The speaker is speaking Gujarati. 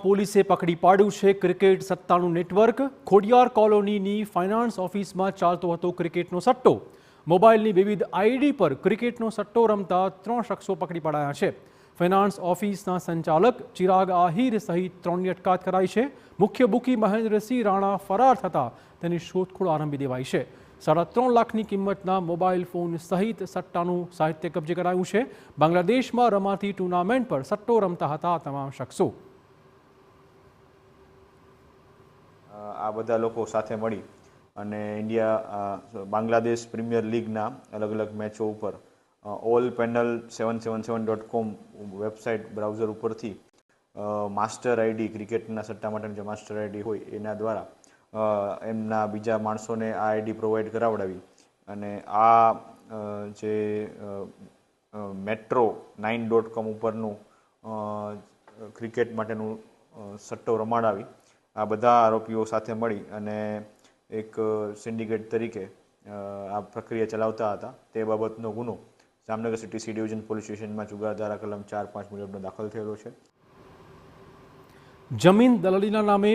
પોલીસે પકડી પાડ્યું છે ક્રિકેટ સટ્ટાનું નેટવર્ક। ખોડિયાર કોલોનીની ફાઇનાન્સ ઓફિસમાં ચાલતો હતો ક્રિકેટનો સટ્ટો। મોબાઈલની વિવિધ આઈડી પર ક્રિકેટનો સટ્ટો રમતા 3 શખ્સો પકડી પડાયા છે। ફાઇનાન્સ ઓફિસના સંચાલક ચિરાગ આહિર સહિત 3ની અટકાયત કરાઈ છે। મુખ્ય બુકી મહેન્દ્રસિંહ રાણા ફરાર થતા તેની શોધખોળ આરંભી દેવાઈ છે। 3.5 લાખની કિંમતના મોબાઈલ ફોન સહિત સટ્ટાનું સાહિત્ય કબજે કરાયું છે। બાંગ્લાદેશમાં રમાતી ટુર્નામેન્ટ પર સટ્ટો રમતા હતા તમામ શખ્સો। આ બધા લોકો સાથે મળી અને બાંગ્લાદેશ પ્રીમિયર લીગના અલગ અલગ મેચો ઉપર allpanel777.com વેબસાઇટ બ્રાઉઝર ઉપરથી માસ્ટર આઈડી ક્રિકેટના સટ્ટા માટેની જે માસ્ટર આઈડી હોય એના દ્વારા એમના બીજા માણસોને આ આઈડી પ્રોવાઈડ કરાવડાવી અને આ જે metro9.com ઉપરનું ક્રિકેટ માટેનું સટ્ટો રમાડાવી આ બધા આરોપીઓ સાથે મળી અને એક સિન્ડિકેટ તરીકે આ પ્રક્રિયા ચલાવતા હતા। તે બાબતનો ગુનો Jamnagar city C division police સ્ટેશનમાં જુગાર ધારા કલમ 4-5 મુજબનો દાખલ થયેલો છે। જમીન દલાલીના નામે